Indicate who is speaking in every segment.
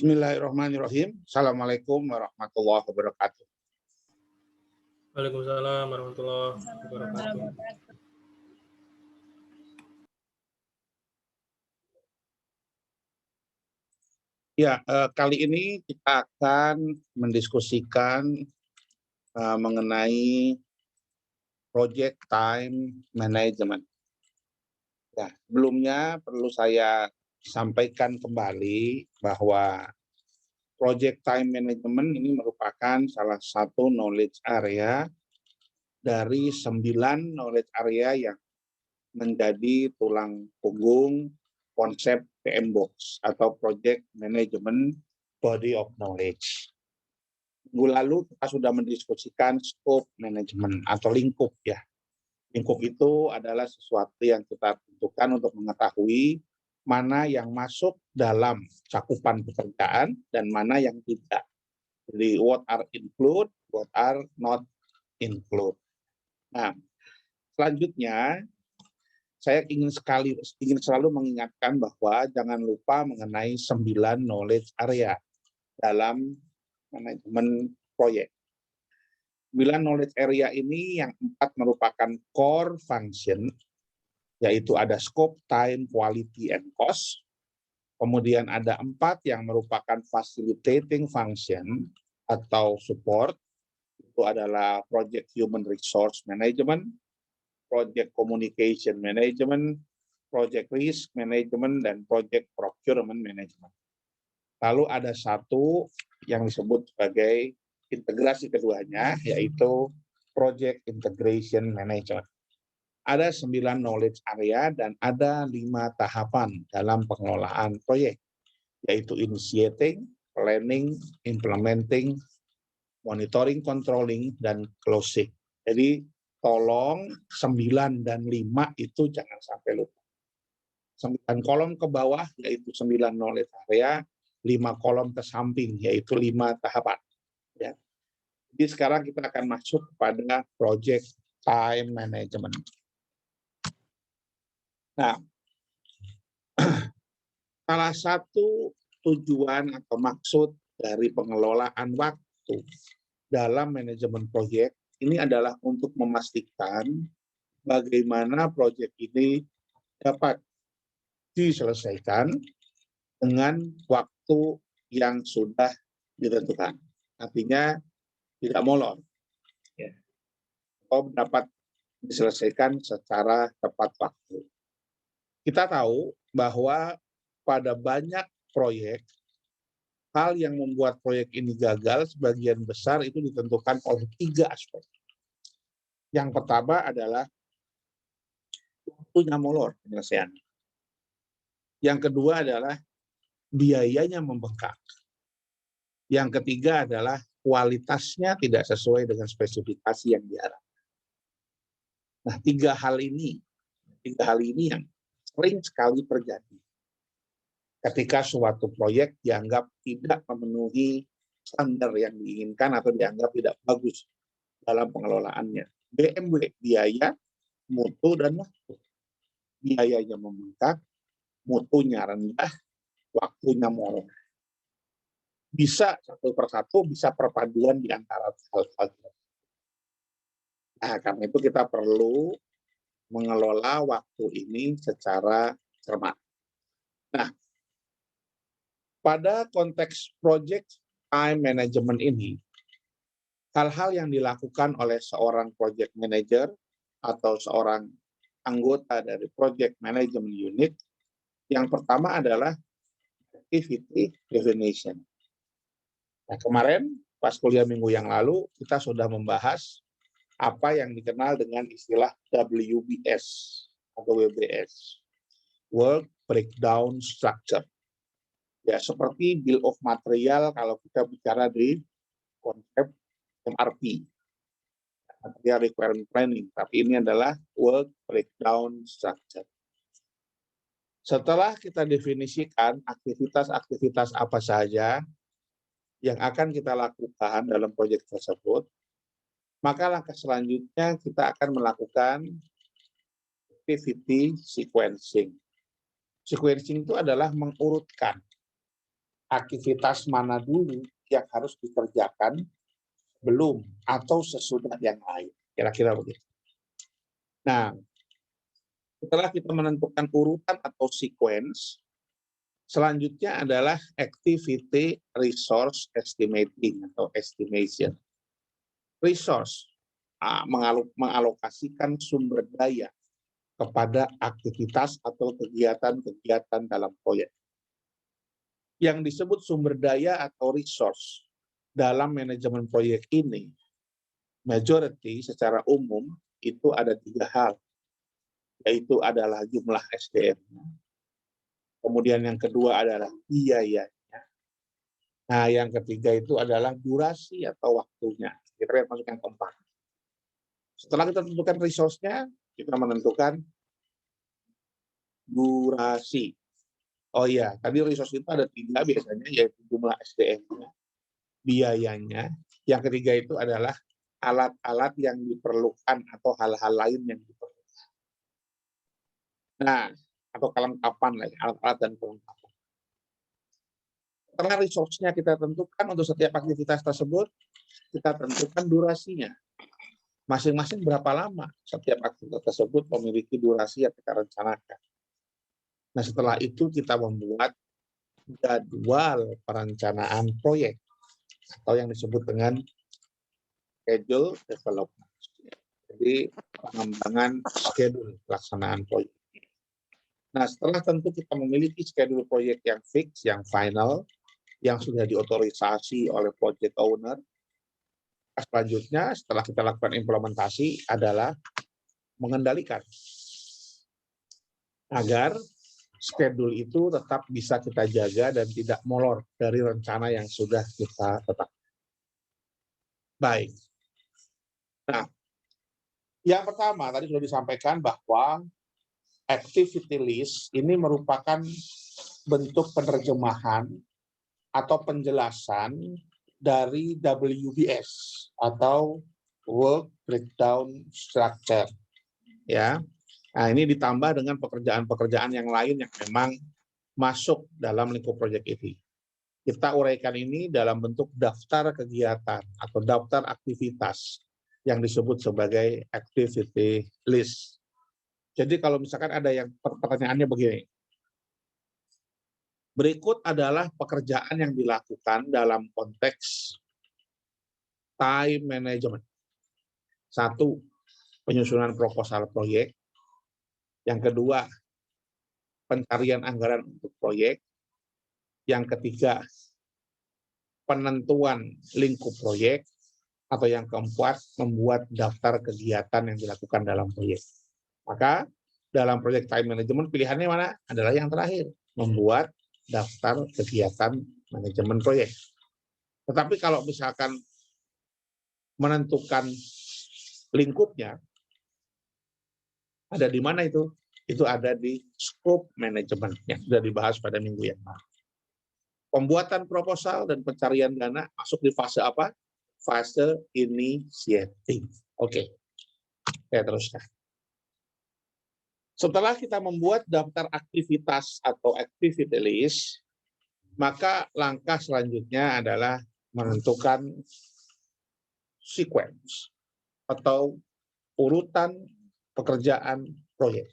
Speaker 1: Bismillahirrahmanirrahim. Assalamualaikum warahmatullahi wabarakatuh.
Speaker 2: Waalaikumsalam warahmatullahi wabarakatuh.
Speaker 1: Ya, kali ini kita akan mendiskusikan mengenai project time management. Ya, sebelumnya perlu saya sampaikan kembali bahwa project time management ini merupakan salah satu knowledge area dari 9 knowledge area yang menjadi tulang punggung konsep PMBOK atau Project Management Body of Knowledge. Minggu lalu kita sudah mendiskusikan scope management atau lingkup ya. Lingkup itu adalah sesuatu yang kita tentukan untuk mengetahui mana yang masuk dalam cakupan pekerjaan dan mana yang tidak. Jadi what are include, what are not include. Nah, selanjutnya saya ingin selalu mengingatkan bahwa jangan lupa mengenai 9 knowledge area dalam manajemen proyek. 9 knowledge area ini yang 4 merupakan core function, yaitu ada scope, time, quality, and cost. Kemudian ada 4 yang merupakan facilitating function atau support, itu adalah project human resource management, project communication management, project risk management, dan project procurement management. Lalu ada satu yang disebut sebagai integrasi keduanya, yaitu project integration management. Ada 9 knowledge area dan ada 5 tahapan dalam pengelolaan proyek, yaitu initiating, planning, implementing, monitoring, controlling, dan closing. Jadi tolong 9 dan 5 itu jangan sampai lupa. 9 kolom ke bawah yaitu 9 knowledge area, 5 kolom ke samping yaitu 5 tahapan. Ya. Jadi sekarang kita akan masuk pada project time management. Nah, salah satu tujuan atau maksud dari pengelolaan waktu dalam manajemen proyek ini adalah untuk memastikan bagaimana proyek ini dapat diselesaikan dengan waktu yang sudah ditentukan. Artinya tidak molor. Ya. Atau dapat diselesaikan secara tepat waktu. Kita tahu bahwa pada banyak proyek, hal yang membuat proyek ini gagal sebagian besar itu ditentukan oleh 3 aspek. Yang pertama adalah waktunya molor penyelesaiannya. Yang kedua adalah biayanya membengkak. Yang ketiga adalah kualitasnya tidak sesuai dengan spesifikasi yang diharapkan. Nah, 3 hal ini yang sering sekali terjadi ketika suatu proyek dianggap tidak memenuhi standar yang diinginkan atau dianggap tidak bagus dalam pengelolaannya. BMW, biaya, mutu, dan waktu. Biayanya membengkak, mutunya rendah, waktunya molor. Bisa satu persatu, bisa perpaduan di antara hal-hal. Nah, karena itu kita perlu mengelola waktu ini secara cermat. Nah, pada konteks project time management ini, hal-hal yang dilakukan oleh seorang project manager atau seorang anggota dari project management unit, yang pertama adalah activity definition. Nah, kemarin pas kuliah minggu yang lalu, kita sudah membahas apa yang dikenal dengan istilah WBS atau WBS, Work Breakdown Structure. Ya, seperti bill of material kalau kita bicara di konsep MRP, material requirement planning, tapi ini adalah work breakdown structure. Setelah kita definisikan aktivitas-aktivitas apa saja yang akan kita lakukan dalam proyek tersebut, maka langkah selanjutnya kita akan melakukan activity sequencing. Sequencing itu adalah mengurutkan aktivitas mana dulu yang harus dikerjakan belum atau sesudah yang lain. Kira-kira begitu. Nah, setelah kita menentukan urutan atau sequence, selanjutnya adalah activity resource estimating atau estimation. Resource mengalokasikan sumber daya kepada aktivitas atau kegiatan-kegiatan dalam proyek. Yang disebut sumber daya atau resource dalam manajemen proyek ini, majority secara umum itu ada 3 hal, yaitu adalah jumlah SDM-nya. Kemudian yang kedua adalah biayanya. Nah, yang ketiga itu adalah durasi atau waktunya. Kita lihat masuk yang keempat. Setelah kita tentukan resource-nya, kita menentukan durasi. Oh iya, tadi resource itu ada 3 biasanya, yaitu jumlah SDM-nya, biayanya. Yang ketiga itu adalah alat-alat yang diperlukan atau hal-hal lain yang diperlukan. Nah, atau kelengkapan lah, alat-alat dan kelengkapan. Setelah resource-nya kita tentukan untuk setiap aktivitas tersebut, kita tentukan durasinya. Masing-masing berapa lama setiap aktivitas tersebut memiliki durasi yang kita rencanakan. Nah, setelah itu kita membuat jadwal perencanaan proyek atau yang disebut dengan schedule development. Jadi pengembangan schedule pelaksanaan proyek. Nah, setelah tentu kita memiliki schedule proyek yang fix, yang final, yang sudah diotorisasi oleh project owner, selanjutnya setelah kita lakukan implementasi adalah mengendalikan agar schedule itu tetap bisa kita jaga dan tidak molor dari rencana yang sudah kita tetapkan. Baik. Nah, yang pertama tadi sudah disampaikan bahwa activity list ini merupakan bentuk penerjemahan atau penjelasan dari WBS atau Work Breakdown Structure. Ya. Nah, ini ditambah dengan pekerjaan-pekerjaan yang lain yang memang masuk dalam lingkup proyek ini. Kita uraikan ini dalam bentuk daftar kegiatan atau daftar aktivitas yang disebut sebagai activity list. Jadi kalau misalkan ada yang pertanyaannya begini, berikut adalah pekerjaan yang dilakukan dalam konteks time management. 1, penyusunan proposal proyek. Yang kedua, pencarian anggaran untuk proyek. Yang ketiga, penentuan lingkup proyek. Atau yang keempat, membuat daftar kegiatan yang dilakukan dalam proyek. Maka dalam proyek time management pilihannya mana? Adalah yang terakhir, membuat daftar kegiatan manajemen proyek. Tetapi kalau misalkan menentukan lingkupnya, ada di mana itu? Itu ada di scope management yang sudah dibahas pada minggu yang lalu. Pembuatan proposal dan pencarian dana masuk di fase apa? Fase initiating. Oke, saya teruskan. Setelah kita membuat daftar aktivitas atau activity list, maka langkah selanjutnya adalah menentukan sequence atau urutan pekerjaan proyek.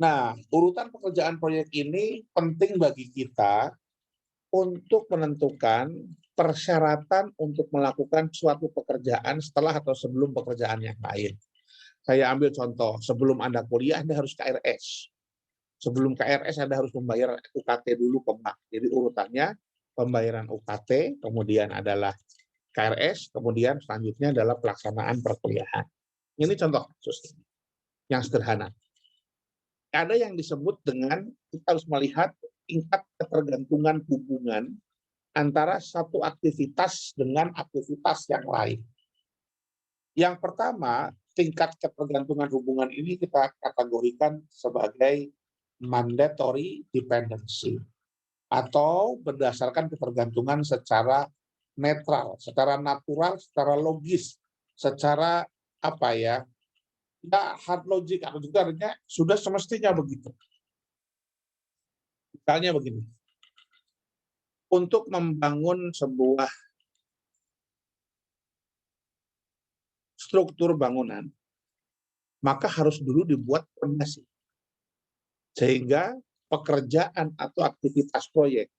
Speaker 1: Nah, urutan pekerjaan proyek ini penting bagi kita untuk menentukan persyaratan untuk melakukan suatu pekerjaan setelah atau sebelum pekerjaan yang lain. Saya ambil contoh, sebelum Anda kuliah, Anda harus KRS. Sebelum KRS, Anda harus membayar UKT dulu ke bank. Jadi urutannya pembayaran UKT, kemudian adalah KRS, kemudian selanjutnya adalah pelaksanaan perkuliahan. Ini contoh kasus yang sederhana. Ada yang disebut dengan, kita harus melihat tingkat ketergantungan hubungan antara satu aktivitas dengan aktivitas yang lain. Yang pertama, tingkat ketergantungan hubungan ini kita kategorikan sebagai mandatory dependency atau berdasarkan ketergantungan secara netral, secara natural, secara logis, secara apa ya, hard logic atau juga artinya sudah semestinya begitu. Misalnya begini, untuk membangun sebuah struktur bangunan, maka harus dulu dibuat fondasi. Sehingga pekerjaan atau aktivitas proyek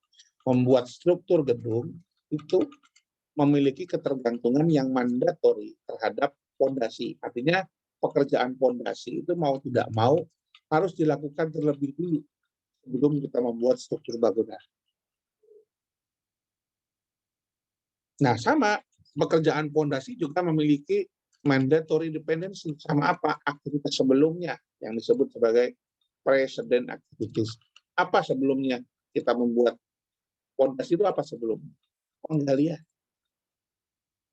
Speaker 1: membuat struktur gedung itu memiliki ketergantungan yang mandatori terhadap fondasi. Artinya pekerjaan fondasi itu mau tidak mau harus dilakukan terlebih dulu sebelum kita membuat struktur bangunan. Nah, sama pekerjaan fondasi juga memiliki mandatory dependency. Sama apa? Aktivitas sebelumnya yang disebut sebagai precedent activities. Apa sebelumnya kita membuat fondasi itu apa sebelumnya? Penggalian.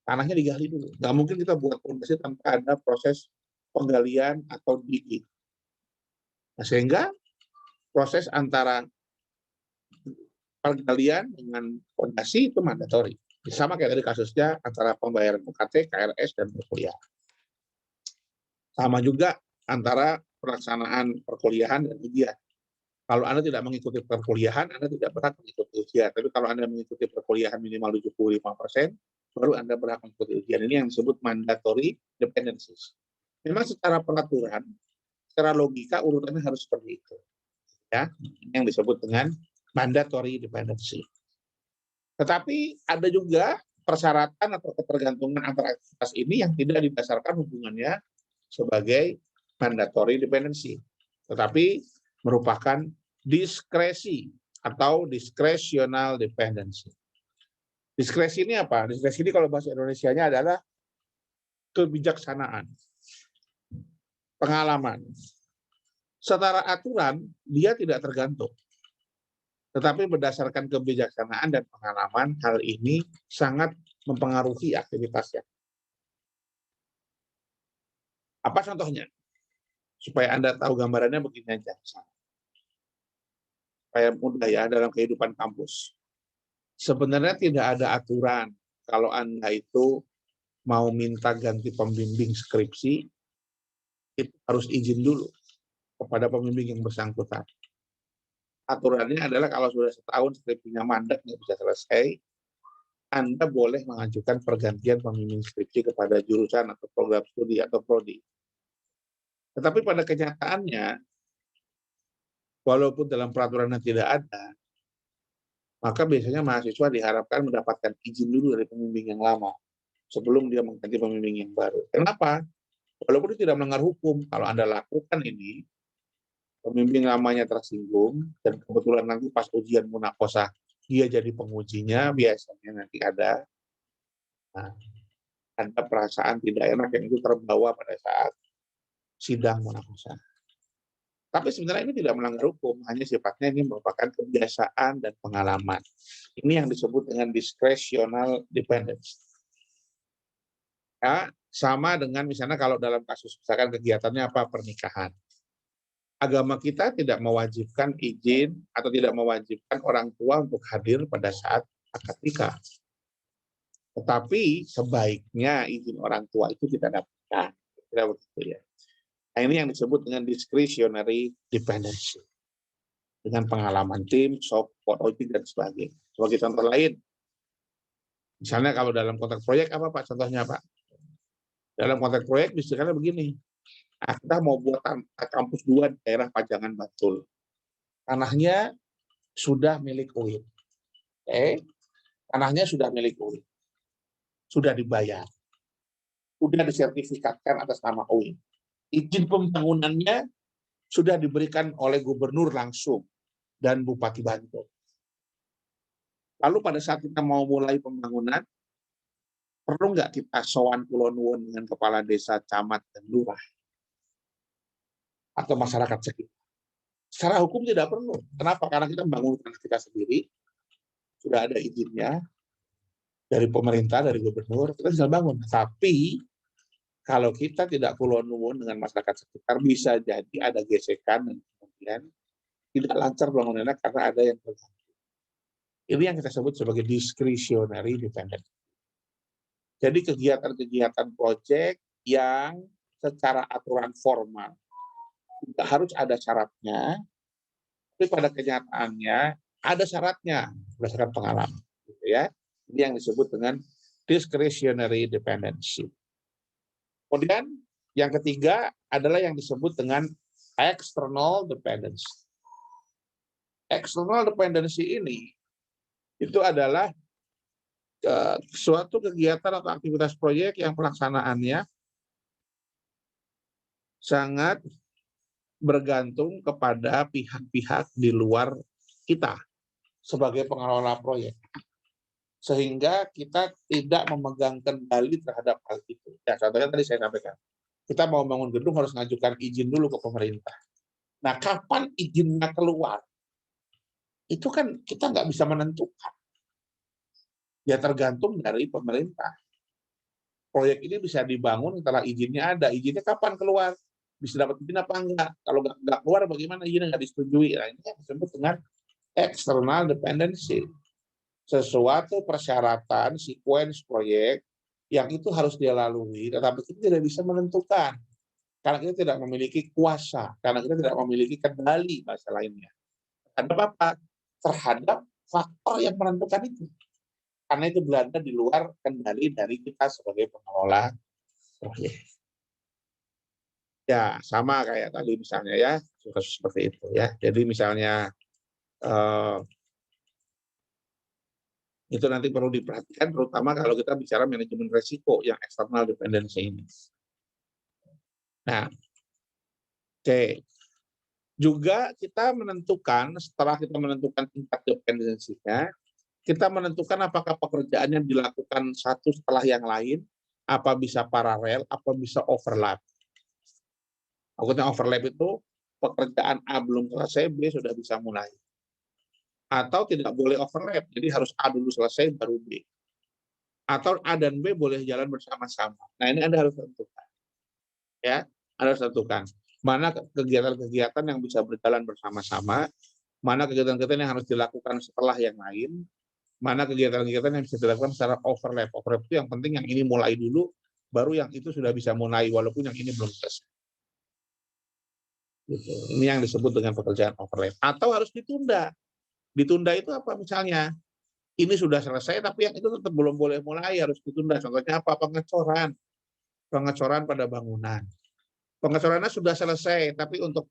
Speaker 1: Tanahnya digali dulu. Nggak mungkin kita buat fondasi tanpa ada proses penggalian atau digging. Nah, sehingga proses antara penggalian dengan fondasi itu mandatori. Sama kayak tadi kasusnya antara pembayaran UKT, KRS, dan perkuliahan. Sama juga antara pelaksanaan perkuliahan dan ujian. Kalau Anda tidak mengikuti perkuliahan, Anda tidak berhak mengikuti ujian. Tapi kalau Anda mengikuti perkuliahan minimal 75%, baru Anda berhak mengikuti ujian. Ini yang disebut mandatory dependencies. Memang secara peraturan, secara logika urutannya harus seperti itu. Ya, yang disebut dengan mandatory dependency. Tetapi ada juga persyaratan atau ketergantungan antara aktivitas ini yang tidak didasarkan hubungannya sebagai mandatory dependency, tetapi merupakan diskresi atau discretional dependency. Diskresi ini apa? Diskresi ini kalau bahasa Indonesianya adalah kebijaksanaan, pengalaman. Secara aturan, dia tidak tergantung. Tetapi berdasarkan kebijaksanaan dan pengalaman, hal ini sangat mempengaruhi aktivitasnya. Apa contohnya? Supaya Anda tahu gambarannya begini aja. Supaya mudah ya dalam kehidupan kampus. Sebenarnya tidak ada aturan kalau Anda itu mau minta ganti pembimbing skripsi, itu harus izin dulu kepada pembimbing yang bersangkutan. Aturannya adalah kalau sudah setahun skripsinya mandek, nggak bisa selesai, Anda boleh mengajukan pergantian pembimbing skripsi kepada jurusan atau program studi atau prodi. Tetapi pada kenyataannya, walaupun dalam peraturannya tidak ada, maka biasanya mahasiswa diharapkan mendapatkan izin dulu dari pembimbing yang lama sebelum dia mengganti pembimbing yang baru. Kenapa? Walaupun itu tidak melanggar hukum, kalau Anda lakukan ini, pembimbing lamanya tersinggung, dan kebetulan nanti pas ujian munakosah dia jadi pengujinya, biasanya nanti ada perasaan tidak enak yang itu terbawa pada saat sidang munakosah. Tapi sebenarnya ini tidak melanggar hukum, hanya sifatnya ini merupakan kebiasaan dan pengalaman. Ini yang disebut dengan discretional dependence. Ya, sama dengan misalnya kalau dalam kasus misalkan kegiatannya apa, pernikahan. Agama kita tidak mewajibkan izin atau tidak mewajibkan orang tua untuk hadir pada saat akad nikah. Tetapi sebaiknya izin orang tua itu kita dapatkan. Kira begitu ya. Nah, ini yang disebut dengan discretionary dependency. Dengan pengalaman tim, support, audit, dan sebagainya. Sebagai contoh lain, misalnya kalau dalam kontrak proyek apa Pak contohnya Pak? Dalam kontrak proyek misalnya begini, kita mau buat kampus 2 di daerah Pajangan Bantul. Tanahnya sudah milik UIN. Tanahnya sudah milik UIN. Sudah dibayar. Sudah disertifikatkan atas nama UIN. Izin pembangunannya sudah diberikan oleh gubernur langsung dan Bupati Bantul. Lalu pada saat kita mau mulai pembangunan, perlu nggak kita sowan Kulon Nuwun dengan kepala desa, camat, dan lurah? Atau masyarakat sekitar? Secara hukum tidak perlu. Kenapa? Karena kita membangun tanah kita sendiri, sudah ada izinnya dari pemerintah, dari gubernur, kita bisa bangun. Tapi kalau kita tidak Kulon Nuwun dengan masyarakat sekitar, bisa jadi ada gesekan dan kemudian tidak lancar bangunannya karena ada yang terganggu. Ini yang kita sebut sebagai discretionary dependence. Jadi kegiatan-kegiatan proyek yang secara aturan formal tidak harus ada syaratnya, tapi pada kenyataannya ada syaratnya berdasarkan pengalaman, gitu ya. Ini yang disebut dengan discretionary dependency. Kemudian yang ketiga adalah yang disebut dengan external dependency. External dependency ini itu adalah suatu kegiatan atau aktivitas proyek yang pelaksanaannya sangat bergantung kepada pihak-pihak di luar kita sebagai pengelola proyek. Sehingga kita tidak memegang kendali terhadap hal itu. Ya, contohnya tadi saya sampaikan. Kita mau bangun gedung harus ngajukan izin dulu ke pemerintah. Nah, kapan izinnya keluar? Itu kan kita nggak bisa menentukan. Ya tergantung dari pemerintah. Proyek ini bisa dibangun setelah izinnya ada. Izinnya kapan keluar? Bisa dapat izin apa enggak? Kalau nggak keluar bagaimana izinnya nggak disetujui? Nah, ini yang disebut dengan external dependency. Sesuatu persyaratan, sequence proyek yang itu harus dia lalui, tetapi kita tidak bisa menentukan. Karena kita tidak memiliki kuasa, karena kita tidak memiliki kendali bahasa lainnya. Terhadap apa? Terhadap faktor yang menentukan itu. Karena itu berada di luar kendali dari kita sebagai pengelola proyek. Ya, sama kayak tadi misalnya ya, kasus seperti itu ya. Jadi misalnya itu nanti perlu diperhatikan, terutama kalau kita bicara manajemen risiko yang external dependency ini. Nah, oke. Juga kita menentukan, setelah kita menentukan tingkat dependensinya, kita menentukan apakah pekerjaan yang dilakukan satu setelah yang lain, apa bisa paralel, apa bisa overlap. Maksudnya overlap itu pekerjaan A belum selesai, B sudah bisa mulai. Atau tidak boleh overlap, jadi harus A dulu selesai baru B. Atau A dan B boleh jalan bersama-sama. Nah, ini Anda harus tentukan. Ya, Anda harus tentukan. Mana kegiatan-kegiatan yang bisa berjalan bersama-sama, mana kegiatan-kegiatan yang harus dilakukan setelah yang lain, mana kegiatan-kegiatan yang bisa dilakukan secara overlap. Overlap itu yang penting yang ini mulai dulu, baru yang itu sudah bisa mulai, walaupun yang ini belum selesai. Gitu. Ini yang disebut dengan pekerjaan overlap. Atau harus ditunda. Ditunda itu apa misalnya? Ini sudah selesai, tapi yang itu tetap belum boleh mulai, harus ditunda. Contohnya apa? Pengecoran. Pengecoran pada bangunan. Pengecorannya sudah selesai, tapi untuk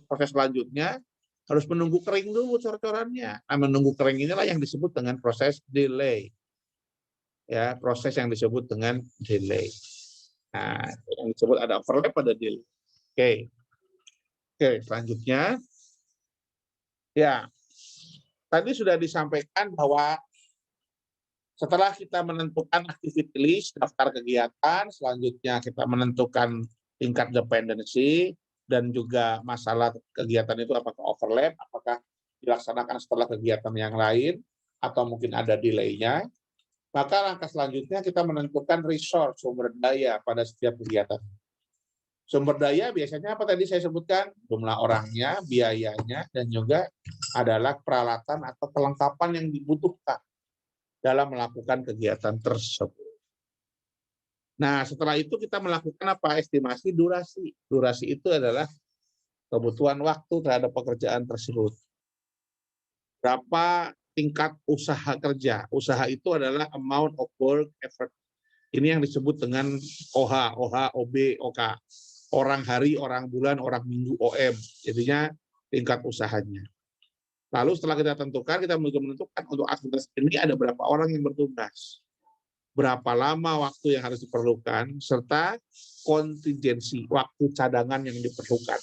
Speaker 1: proses selanjutnya harus menunggu kering dulu cor-corannya. Nah, menunggu kering inilah yang disebut dengan proses delay. Ya, proses yang disebut dengan delay. Nah, yang disebut ada overlap pada delay. Oke. Oke, selanjutnya. Ya, tadi sudah disampaikan bahwa setelah kita menentukan activity list, daftar kegiatan, selanjutnya kita menentukan tingkat dependensi, dan juga masalah kegiatan itu apakah overlap, apakah dilaksanakan setelah kegiatan yang lain, atau mungkin ada delay-nya. Maka langkah selanjutnya kita menentukan resource, sumber daya pada setiap kegiatan. Sumber daya biasanya apa tadi saya sebutkan? Jumlah orangnya, biayanya, dan juga adalah peralatan atau kelengkapan yang dibutuhkan dalam melakukan kegiatan tersebut. Nah, setelah itu kita melakukan apa? Estimasi durasi. Durasi itu adalah kebutuhan waktu terhadap pekerjaan tersebut. Berapa tingkat usaha kerja? Usaha itu adalah amount of work effort. Ini yang disebut dengan OH, OB, OK. Orang hari, orang bulan, orang minggu, OM. Jadinya tingkat usahanya. Lalu setelah kita tentukan, kita menentukan untuk aktivitas ini ada berapa orang yang bertugas. Berapa lama waktu yang harus diperlukan, serta kontingensi, waktu cadangan yang diperlukan.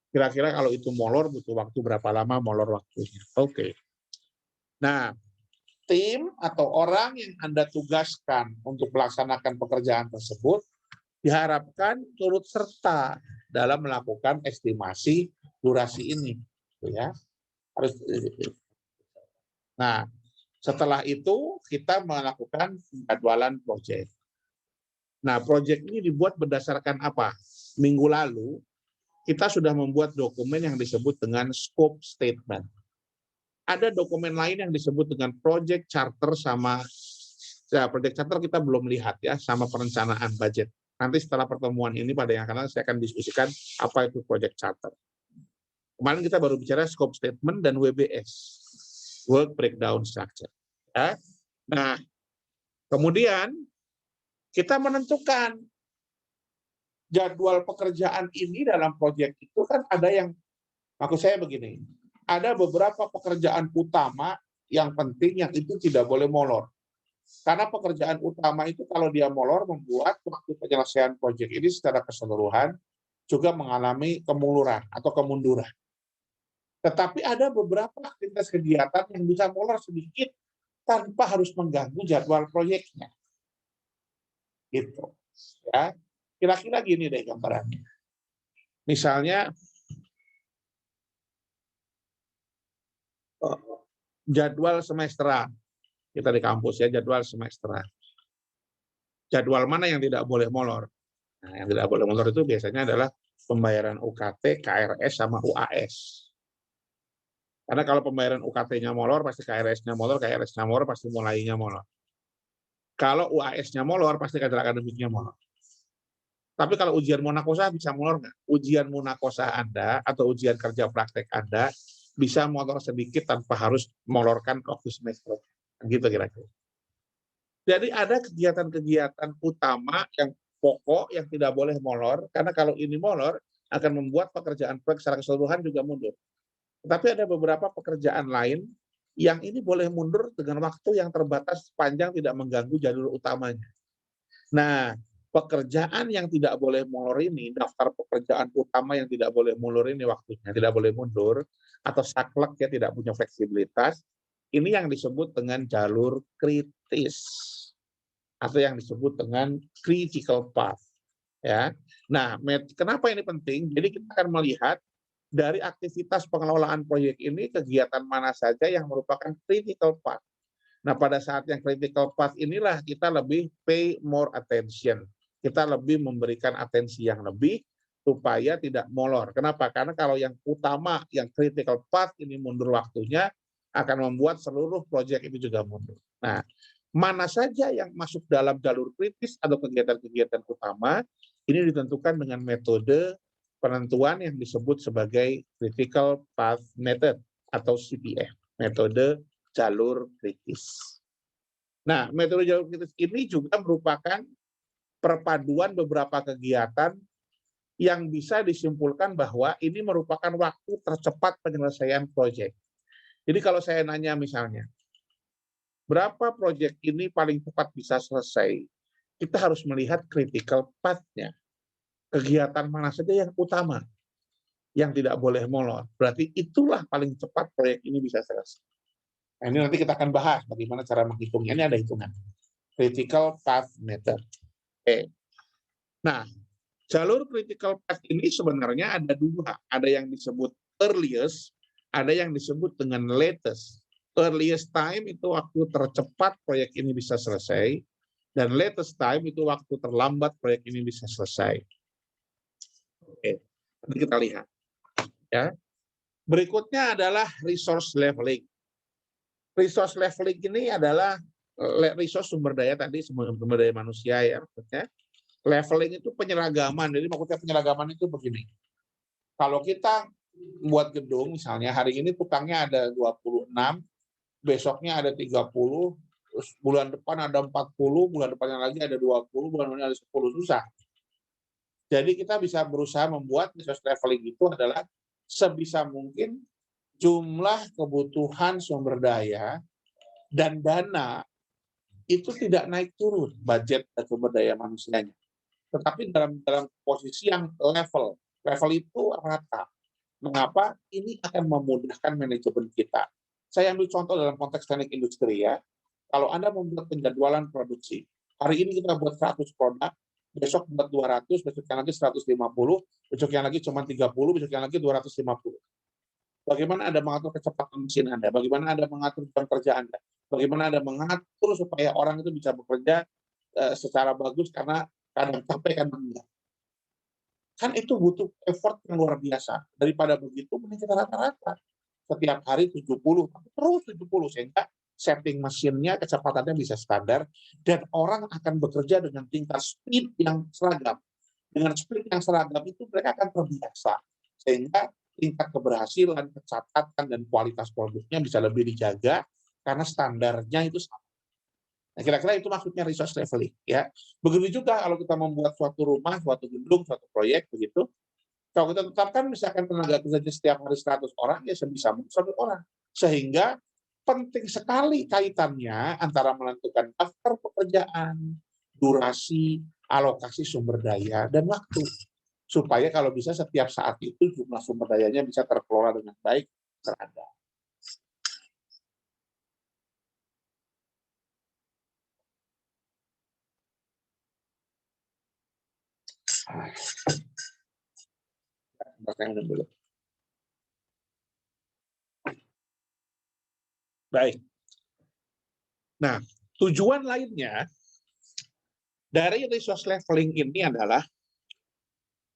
Speaker 1: Kira-kira kalau itu molor, butuh waktu berapa lama molor waktunya. Oke. Nah, tim atau orang yang Anda tugaskan untuk melaksanakan pekerjaan tersebut diharapkan turut serta dalam melakukan estimasi durasi ini, ya. Harus. Nah, setelah itu kita melakukan jadwalan proyek. Nah, proyek ini dibuat berdasarkan apa? Minggu lalu kita sudah membuat dokumen yang disebut dengan scope statement. Ada dokumen lain yang disebut dengan project charter sama, ya project charter kita belum lihat ya, sama perencanaan budget. Nanti setelah pertemuan ini pada yang akan datang saya akan diskusikan apa itu project charter. Kemarin kita baru bicara scope statement dan WBS, work breakdown structure. Ya. Nah, kemudian kita menentukan jadwal pekerjaan ini dalam proyek itu kan ada yang, maksud saya begini, ada beberapa pekerjaan utama yang penting yang itu tidak boleh molor. Karena pekerjaan utama itu kalau dia molor membuat waktu penyelesaian proyek ini secara keseluruhan juga mengalami kemuluran atau kemunduran. Tetapi ada beberapa aktivitas kegiatan yang bisa molor sedikit tanpa harus mengganggu jadwal proyeknya. Gitu. Ya. Kira-kira gini deh gambarannya. Misalnya jadwal semesteran. Kita di kampus ya, jadwal semesteran. Jadwal mana yang tidak boleh molor? Nah, yang tidak boleh molor itu biasanya adalah pembayaran UKT, KRS, sama UAS. Karena kalau pembayaran UKT-nya molor, pasti KRS-nya molor, KRS-nya molor, pasti mulainya molor. Kalau UAS-nya molor, pasti kader akademiknya molor. Tapi kalau ujian munakosa bisa molor nggak? Ujian munakosa Anda atau ujian kerja praktek Anda bisa molor sedikit tanpa harus molorkan waktu semester. Gitu kira-kira. Jadi ada kegiatan-kegiatan utama yang pokok yang tidak boleh molor, karena kalau ini molor akan membuat pekerjaan proyek secara keseluruhan juga mundur. Tetapi ada beberapa pekerjaan lain yang ini boleh mundur dengan waktu yang terbatas sepanjang tidak mengganggu jalur utamanya. Nah, pekerjaan yang tidak boleh molor ini, daftar pekerjaan utama yang tidak boleh molor ini waktunya, tidak boleh mundur, atau saklek ya tidak punya fleksibilitas, ini yang disebut dengan jalur kritis atau yang disebut dengan critical path. Ya, nah kenapa ini penting? Jadi kita akan melihat dari aktivitas pengelolaan proyek ini kegiatan mana saja yang merupakan critical path. Nah pada saat yang critical path inilah kita lebih pay more attention. Kita lebih memberikan atensi yang lebih supaya tidak molor. Kenapa? Karena kalau yang utama, yang critical path ini mundur waktunya, akan membuat seluruh proyek itu juga mundur. Nah, mana saja yang masuk dalam jalur kritis atau kegiatan-kegiatan utama, ini ditentukan dengan metode penentuan yang disebut sebagai Critical Path Method atau CPM, metode jalur kritis. Nah, metode jalur kritis ini juga merupakan perpaduan beberapa kegiatan yang bisa disimpulkan bahwa ini merupakan waktu tercepat penyelesaian proyek. Jadi kalau saya nanya misalnya, berapa proyek ini paling cepat bisa selesai? Kita harus melihat critical path-nya. Kegiatan mana saja yang utama, yang tidak boleh molor. Berarti itulah paling cepat proyek ini bisa selesai. Nah, ini nanti kita akan bahas bagaimana cara menghitungnya. Ini ada hitungan. Critical path method. Oke. Nah, jalur critical path ini sebenarnya ada dua. Ada yang disebut earliest, ada yang disebut dengan latest. Earliest time itu waktu tercepat proyek ini bisa selesai, dan latest time itu waktu terlambat proyek ini bisa selesai. Oke, nanti kita lihat. Ya. Berikutnya adalah resource leveling. Resource leveling ini adalah resource sumber daya tadi, sumber daya manusia ya maksudnya. Leveling itu penyeragaman. Jadi maksudnya penyeragaman itu begini. Kalau kita buat gedung misalnya hari ini tukangnya ada 26, besoknya ada 30, terus bulan depan ada 40, bulan depannya lagi ada 20, bulan depannya ada 10, susah. Jadi kita bisa berusaha membuat resource leveling itu adalah sebisa mungkin jumlah kebutuhan sumber daya dan dana itu tidak naik turun budget dan sumber daya manusianya. Tetapi dalam posisi yang level itu rata. Mengapa? Ini akan memudahkan manajemen kita. Saya ambil contoh dalam konteks teknik industri ya. Kalau Anda membuat penjadwalan produksi, hari ini kita buat 100 produk, besok buat 200, besoknya lagi 150, besoknya lagi cuma 30, besoknya lagi 250. Bagaimana Anda mengatur kecepatan mesin Anda? Bagaimana Anda mengatur jam kerja Anda? Bagaimana Anda mengatur supaya orang itu bisa bekerja secara bagus karena kadang capek, kadang enggak. Kan itu butuh effort yang luar biasa. Daripada begitu, mending kita rata-rata. Setiap hari 70, terus 70, sehingga setting mesinnya, kecepatannya bisa standar, dan orang akan bekerja dengan tingkat speed yang seragam. Dengan speed yang seragam itu mereka akan terbiasa. Sehingga tingkat keberhasilan, kecatatan, dan kualitas produknya bisa lebih dijaga karena standarnya itu sama. Nah, kira-kira itu maksudnya resource leveling, ya. Begitu juga kalau kita membuat suatu rumah, suatu gedung, suatu proyek begitu. Kalau kita tetapkan misalkan tenaga kerjanya setiap hari 100 orang, ya sebisa mungkin 100 orang. Sehingga penting sekali kaitannya antara menentukan daftar pekerjaan, durasi, alokasi sumber daya, dan waktu. Supaya kalau bisa setiap saat itu jumlah sumber dayanya bisa terkelola dengan baik, terada. Dulu. Baik. Nah, tujuan lainnya dari resource leveling ini adalah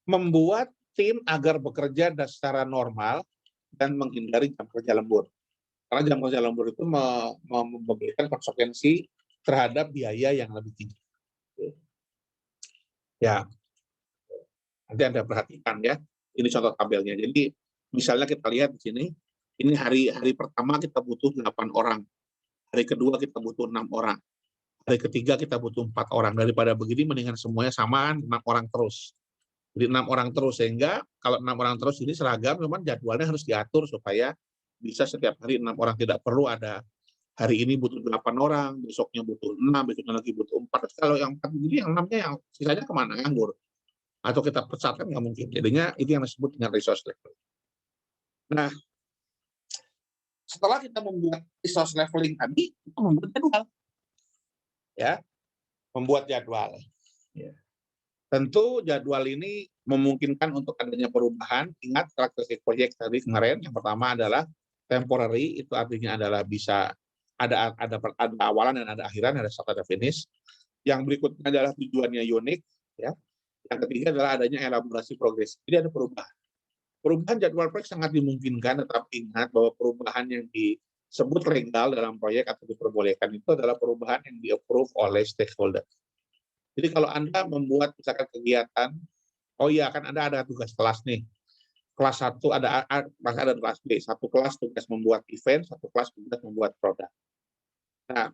Speaker 1: membuat tim agar bekerja secara normal dan menghindari jam kerja lembur. Karena jam kerja lembur itu memberikan konsekuensi terhadap biaya yang lebih tinggi. Ya, nanti Anda perhatikan ya. Ini contoh tabelnya. Jadi misalnya kita lihat di sini, ini hari pertama kita butuh 8 orang. Hari kedua kita butuh 6 orang. Hari ketiga kita butuh 4 orang. Daripada begini mendingan semuanya samaan 6 orang terus. Jadi 6 orang terus, sehingga kalau 6 orang terus ini seragam, memang jadwalnya harus diatur supaya bisa setiap hari 6 orang. Tidak perlu ada hari ini butuh 8 orang, besoknya butuh 6, besoknya lagi butuh 4. Kalau yang 4 begini, yang 6-nya yang sisanya kemana? Nganggur. Atau kita pecat, kan nggak mungkin. Jadinya itu yang disebut dengan resource leveling. Nah, setelah kita membuat resource leveling tadi, kita membuat jadwal. Ya, membuat jadwal. Ya. Tentu jadwal ini memungkinkan untuk adanya perubahan. Ingat karakteristik proyek tadi kemarin, yang pertama adalah temporary, itu artinya adalah bisa ada awalan dan ada akhiran, ada start, ada finish. Yang berikutnya adalah tujuannya unik, ya. Yang ketiga adalah adanya elaborasi progres. Jadi ada perubahan. Perubahan jadwal proyek sangat dimungkinkan, tetapi ingat bahwa perubahan yang disebut legal dalam proyek atau diperbolehkan itu adalah perubahan yang di-approve oleh stakeholder. Jadi kalau Anda membuat misalkan kegiatan, oh iya kan Anda ada tugas kelas nih. Kelas 1 ada kelas B, satu kelas tugas membuat event, satu kelas tugas membuat produk. Nah,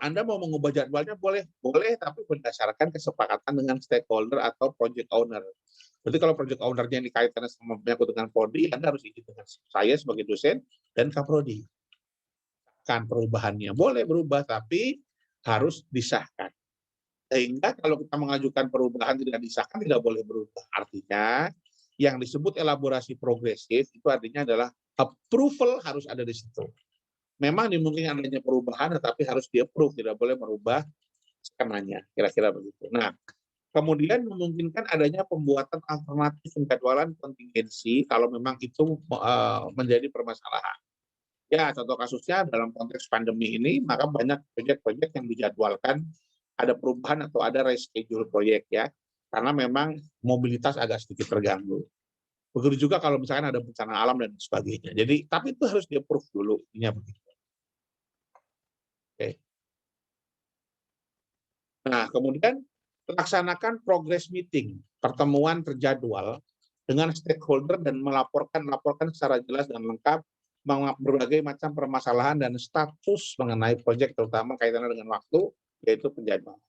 Speaker 1: Anda mau mengubah jadwalnya boleh, tapi berdasarkan kesepakatan dengan stakeholder atau project owner. Berarti kalau project owner-nya ini kaitannya sama menyangkut dengan prodi, Anda harus izin dengan saya sebagai dosen dan kaprodi. Kan perubahannya boleh berubah, tapi harus disahkan. Sehingga kalau kita mengajukan perubahan tidak disahkan, tidak boleh berubah. Artinya, yang disebut elaborasi progresif itu artinya adalah approval harus ada di situ. Memang dimungkinkan adanya perubahan, tetapi harus di-approve, tidak boleh merubah skemanya, kira-kira begitu. Nah, kemudian memungkinkan adanya pembuatan alternatif penjadwalan kontingensi kalau memang itu menjadi permasalahan. Ya, contoh kasusnya dalam konteks pandemi ini, maka banyak proyek-proyek yang dijadwalkan ada perubahan atau ada reschedule proyek ya, karena memang mobilitas agak sedikit terganggu. Begitu juga kalau misalkan ada bencana alam dan sebagainya. Jadi, tapi itu harus di-approve dulu, intinya begitu. Oke. Nah, kemudian laksanakan progress meeting, pertemuan terjadwal dengan stakeholder dan laporkan secara jelas dan lengkap berbagai macam permasalahan dan status mengenai proyek, terutama kaitannya dengan waktu, yaitu penjadwalan.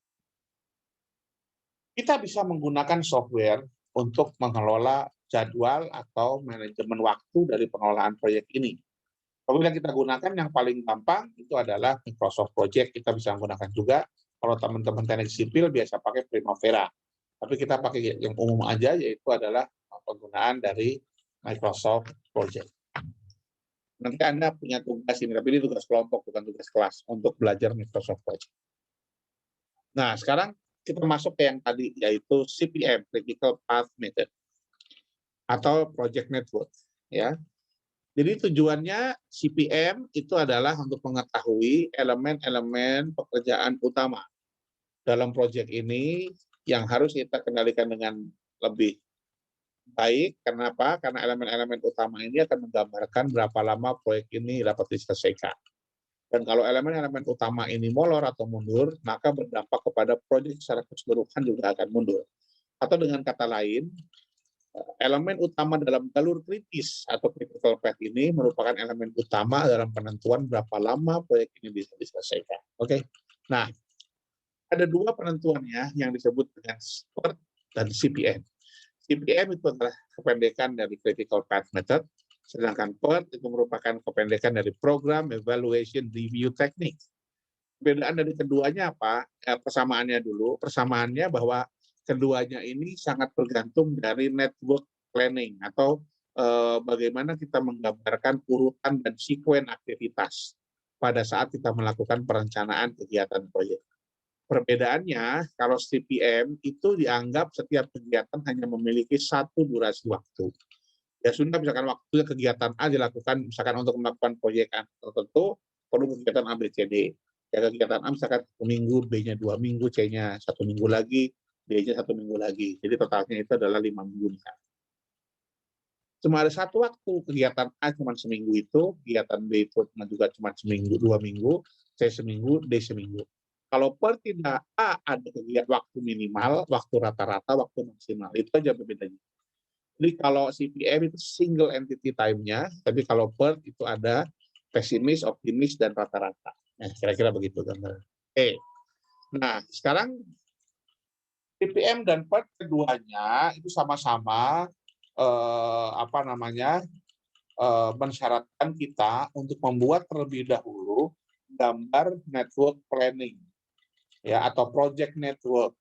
Speaker 1: Kita bisa menggunakan software untuk mengelola jadwal atau manajemen waktu dari pengelolaan proyek ini. Apabila kita gunakan yang paling gampang itu adalah Microsoft Project. Kita bisa menggunakan juga, kalau teman-teman teknik sipil biasa pakai Primavera. Tapi kita pakai yang umum aja, yaitu adalah penggunaan dari Microsoft Project. Nanti Anda punya tugas ini, tapi ini tugas kelompok, bukan tugas kelas, untuk belajar Microsoft Project. Nah, sekarang kita masuk ke yang tadi, yaitu CPM, Critical Path Method, atau Project Network. Ya. Jadi tujuannya CPM itu adalah untuk mengetahui elemen-elemen pekerjaan utama dalam proyek ini yang harus kita kendalikan dengan lebih baik. Kenapa? Karena elemen-elemen utama ini akan menggambarkan berapa lama proyek ini dapat diselesaikan. Dan kalau elemen-elemen utama ini molor atau mundur, maka berdampak kepada proyek secara keseluruhan juga akan mundur. Atau dengan kata lain, Elemen utama dalam jalur kritis atau critical path ini merupakan elemen utama dalam penentuan berapa lama proyek ini bisa diselesaikan. Oke. Nah, ada dua penentuannya yang disebut dengan PERT dan CPM. CPM itu adalah kependekan dari critical path method, sedangkan PERT itu merupakan kependekan dari program evaluation review technique. Perbedaan dari keduanya apa? Persamaannya dulu. Persamaannya bahwa keduanya ini sangat bergantung dari network planning atau bagaimana kita menggambarkan urutan dan sekuen aktivitas pada saat kita melakukan perencanaan kegiatan proyek. Perbedaannya, kalau CPM itu dianggap setiap kegiatan hanya memiliki satu durasi waktu. Ya sudah, misalkan waktunya kegiatan A dilakukan, misalkan untuk melakukan proyek tertentu, perlu kegiatan A, B, C, D. Ya, kegiatan A misalkan 1 minggu, B-nya 2 minggu, C-nya 1 minggu lagi, D-nya 1 minggu lagi. Jadi totalnya itu adalah 5 minggu misalkan. Cuma ada satu waktu, kegiatan A cuma seminggu itu, kegiatan B itu juga cuma seminggu, 2 minggu, C seminggu, D seminggu. Kalau per tidak A ada kegiatan waktu minimal, waktu rata-rata, waktu maksimal. Itu aja bedanya. Jadi kalau CPM itu single entity time-nya, tapi kalau PERT itu ada pesimis, optimis, dan rata-rata. Nah, kira-kira begitu gambar. Oke. Nah, sekarang CPM dan PERT keduanya itu sama-sama mensyaratkan kita untuk membuat terlebih dahulu gambar network planning ya atau project network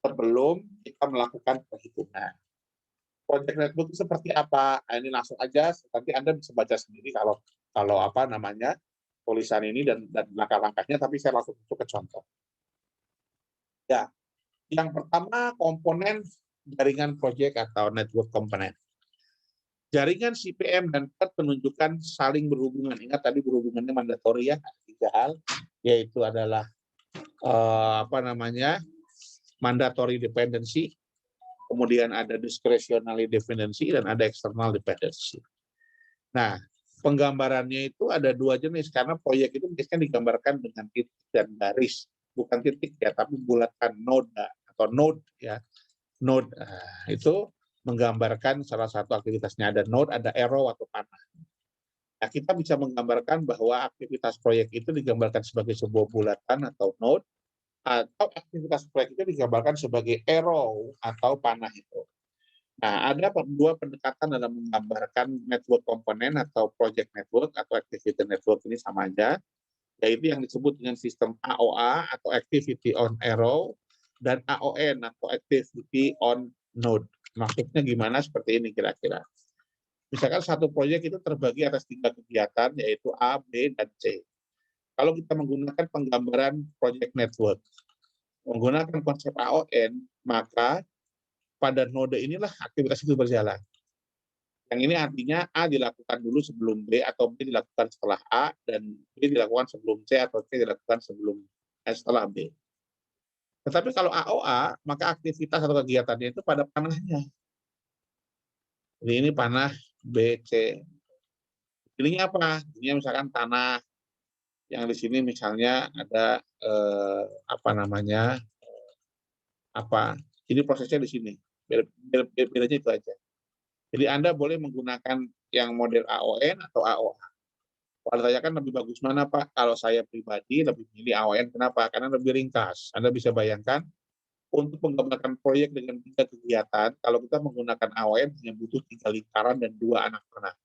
Speaker 1: sebelum kita melakukan perhitungan. Project network itu seperti apa? Nah, ini langsung aja, nanti Anda bisa baca sendiri kalau tulisan ini dan langkah-langkahnya, tapi saya langsung masuk ke contoh. Ya, yang pertama komponen jaringan project atau network component. Jaringan CPM dan PERT menunjukkan saling berhubungan. Ingat tadi berhubungannya mandatori ya, 3 hal, yaitu adalah mandatory dependency, kemudian ada discretionary dependency, dan ada external dependency. Nah, penggambarannya itu ada 2 jenis, karena proyek itu biasanya digambarkan dengan titik dan garis. Bukan titik ya, tapi bulatan noda atau node ya. Node, itu menggambarkan salah satu aktivitasnya. Ada node, ada arrow atau panah. Nah, kita bisa menggambarkan bahwa aktivitas proyek itu digambarkan sebagai sebuah bulatan atau node, atau aktivitas proyek itu digambarkan sebagai arrow atau panah itu. Nah, ada 2 pendekatan dalam menggambarkan network komponen atau project network atau activity network, ini sama aja, yaitu yang disebut dengan sistem AOA atau activity on arrow dan AON atau activity on node. Maksudnya gimana? Seperti ini kira-kira. Misalkan satu proyek itu terbagi atas 3 kegiatan, yaitu A, B, dan C. Kalau kita menggunakan penggambaran project network, menggunakan konsep AON, maka pada node inilah aktivitas itu berjalan. Yang ini artinya A dilakukan dulu sebelum B, atau B dilakukan setelah A, dan B dilakukan sebelum C, atau C dilakukan setelah B. Tetapi kalau AOA, maka aktivitas atau kegiatannya itu pada panahnya. Jadi ini panah B, C. Ininya apa? Ini misalkan tanah. Yang di sini misalnya ada ini prosesnya di sini. Bedanya itu aja. Jadi Anda boleh menggunakan yang model AON atau AOA. Kalau saya kan lebih bagus mana Pak? Kalau saya pribadi lebih milih AON. Kenapa? Karena lebih ringkas. Anda bisa bayangkan untuk menggambarkan proyek dengan 3 kegiatan, kalau kita menggunakan AON hanya butuh 3 lingkaran dan 2 anak panah.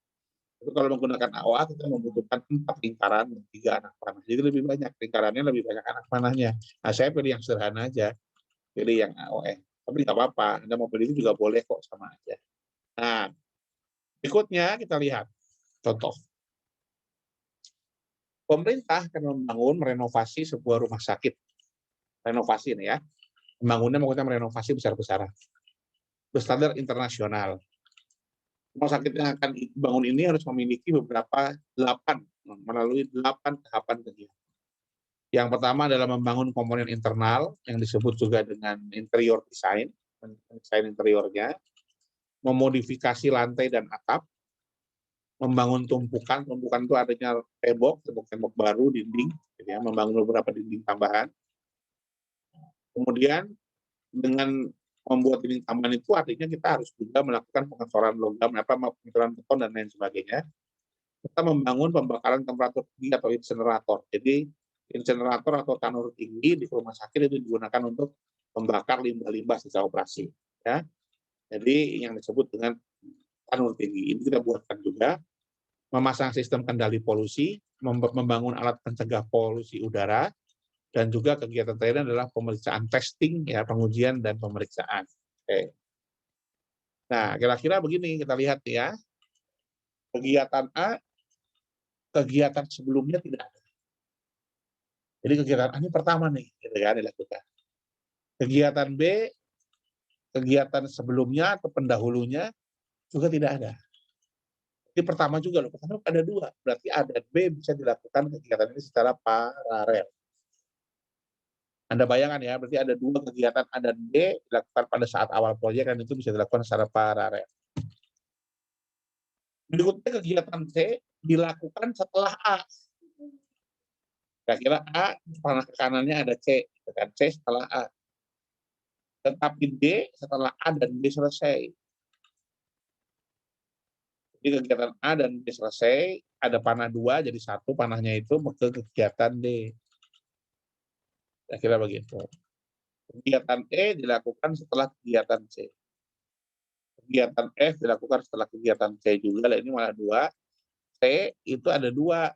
Speaker 1: Tapi kalau menggunakan AOA kita membutuhkan 4 lingkaran dan 3 anak panah. Jadi lebih banyak lingkarannya, lebih banyak anak panahnya. Nah, saya pilih yang sederhana aja, pilih yang AON. Tapi nggak apa-apa, Anda mau pilih itu juga boleh kok, sama aja. Nah, berikutnya kita lihat contoh. Pemerintah akan membangun merenovasi sebuah rumah sakit. Renovasi ini ya. Membangunnya maksudnya merenovasi besar-besaran. Berstandar internasional. Rumah sakit yang akan dibangun ini harus memiliki melalui 8 tahapan kegiatan. Yang pertama adalah membangun komponen internal yang disebut juga dengan interior design interiornya, memodifikasi lantai dan atap, membangun tumpukan itu adanya tembok baru, dinding, ya, membangun beberapa dinding tambahan. Kemudian dengan membuat dinding tambahan itu artinya kita harus juga melakukan pengecoran logam, pengecoran beton dan lain sebagainya. Kita membangun pembakaran temperatur tinggi atau insenerator. Jadi insenerator atau tanur tinggi di rumah sakit itu digunakan untuk membakar limbah-limbah sisa operasi. Ya. Jadi yang disebut dengan tanur tinggi ini kita buatkan juga. Memasang sistem kendali polusi, membangun alat pencegah polusi udara, dan juga kegiatan terakhir adalah pemeriksaan testing, ya, pengujian dan pemeriksaan. Oke. Nah, kira-kira begini kita lihat ya. Kegiatan A, kegiatan sebelumnya tidak ada. Jadi kegiatan A ini pertama nih, gitu kan, dilakukan. Kegiatan B, kegiatan sebelumnya atau pendahulunya juga tidak ada. Jadi pertama juga loh, pertama ada 2, berarti A dan B bisa dilakukan kegiatan ini secara paralel. Anda bayangkan ya, berarti ada 2 kegiatan A dan B dilakukan pada saat awal proyek dan itu bisa dilakukan secara paralel. Berikutnya kegiatan C dilakukan setelah A. Kira-kira A, panah ke kanannya ada C, C setelah A. Tetapi D setelah A dan B selesai. Jadi kegiatan A dan B selesai, ada panah 2, jadi 1 panahnya itu ke kegiatan D. Kira-kira begitu. Kegiatan E dilakukan setelah kegiatan C. Kegiatan F dilakukan setelah kegiatan C juga, ini malah 2. C itu ada 2.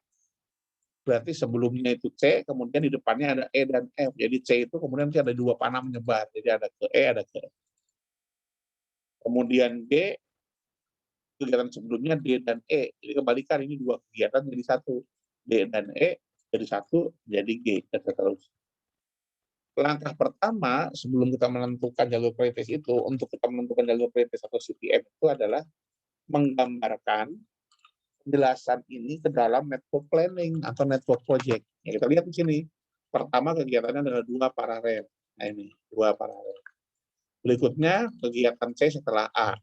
Speaker 1: Berarti sebelumnya itu C, kemudian di depannya ada E dan F. Jadi C itu kemudian ada 2 panah menyebar. Jadi ada ke E, ada ke F. Kemudian G, kegiatan sebelumnya D dan E. Jadi kebalikan, ini 2 kegiatan jadi 1. D dan E jadi 1, jadi G, dan seterusnya. Langkah pertama sebelum kita menentukan jalur prioritas itu, untuk kita menentukan jalur prioritas atau CPM itu adalah menggambarkan penjelasan ini ke dalam network planning atau network project. Ya, kita lihat di sini. Pertama kegiatannya adalah 2 paralel. Nah ini, 2 paralel. Berikutnya kegiatan C setelah A.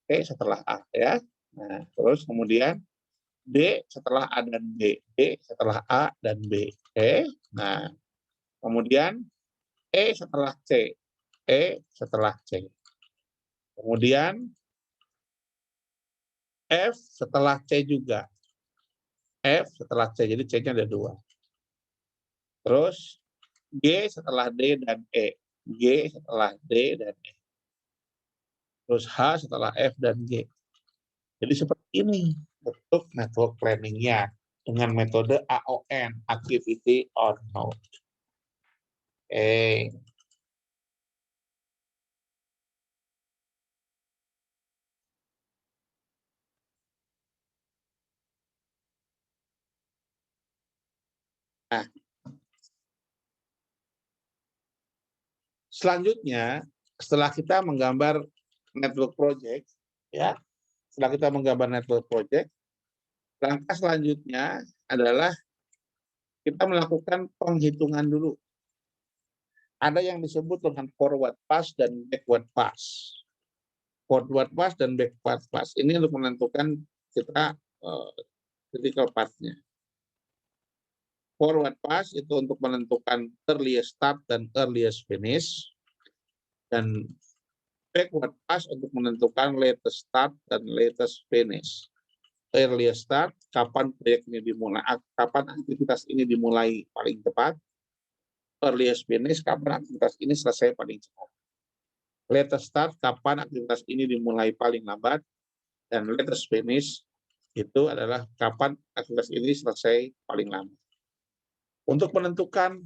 Speaker 1: C setelah A ya. Nah, terus kemudian D setelah A dan B. D setelah A dan B. Oke. Nah, kemudian E setelah C. E setelah C. Kemudian F setelah C juga. F setelah C, jadi C-nya ada 2. Terus G setelah D dan E. G setelah D dan E. Terus H setelah F dan G. Jadi seperti ini bentuk network planning-nya dengan metode AON, Activity on Node. Nah, selanjutnya setelah kita menggambar network project, ya, setelah kita menggambar network project, langkah selanjutnya adalah kita melakukan penghitungan dulu. Ada yang disebut dengan forward pass dan backward pass. Forward pass dan backward pass ini untuk menentukan kita critical path-nya. Forward pass itu untuk menentukan earliest start dan earliest finish. Dan backward pass untuk menentukan latest start dan latest finish. Earliest start, kapan proyek ini dimulai, kapan aktivitas ini dimulai paling cepat. Earliest finish, kapan aktivitas ini selesai paling cepat. Latest start, kapan aktivitas ini dimulai paling lambat. Dan latest finish itu adalah kapan aktivitas ini selesai paling lambat. Untuk menentukan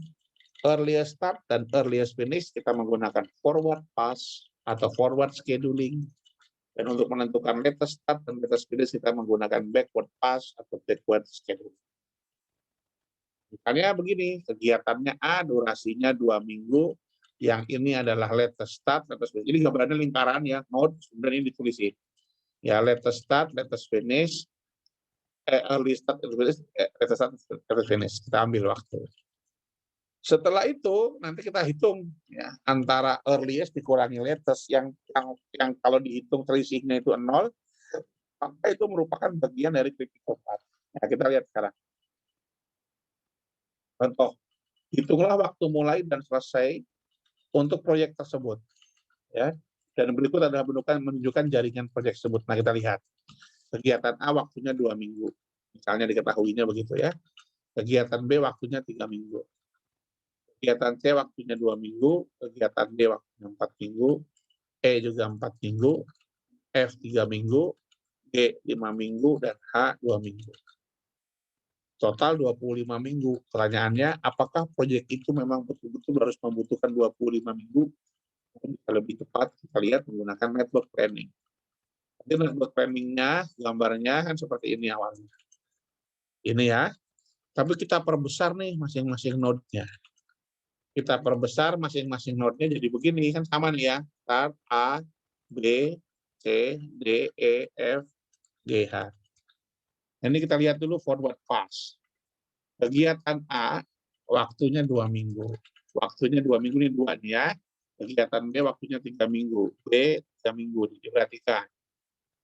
Speaker 1: earliest start dan earliest finish, kita menggunakan forward pass atau forward scheduling. Dan untuk menentukan latest start dan latest finish, kita menggunakan backward pass atau backward scheduling. Misalnya begini, kegiatannya A, durasinya 2 minggu, yang ini adalah latest start, latest finish. Ini gambarannya lingkaran ya, node, sebenarnya ini ditulisin. Ya, latest start, latest finish, early start, latest start, latest finish. Kita ambil waktu. Setelah itu nanti kita hitung ya, antara earliest dikurangi latest yang kalau dihitung selisihnya itu 0, maka itu merupakan bagian dari critical path. Nah, kita lihat sekarang. Contoh, hitunglah waktu mulai dan selesai untuk proyek tersebut. Ya. Dan berikut adalah menunjukkan jaringan proyek tersebut. Nah, kita lihat. Kegiatan A waktunya 2 minggu. Misalnya diketahuinya begitu ya. Kegiatan B waktunya 3 minggu. Kegiatan C waktunya 2 minggu. Kegiatan D waktunya 4 minggu. E juga 4 minggu. F 3 minggu. G 5 minggu. Dan H 2 minggu. Total 25 minggu. Pertanyaannya, apakah proyek itu memang betul-betul harus membutuhkan 25 minggu? Bisa lebih cepat, kita lihat menggunakan network planning. Jadi network planning-nya, gambarnya kan seperti ini awalnya. Ini ya. Tapi kita perbesar nih masing-masing node-nya. Kita perbesar masing-masing node-nya jadi begini, kan sama nih ya. Start A, B, C, D, E, F, G, H. Ini kita lihat dulu forward pass. Kegiatan A, waktunya 2 minggu. Waktunya 2 minggu ini 2 nih ya. Kegiatan B waktunya 3 minggu. B 3 minggu, diperhatikan.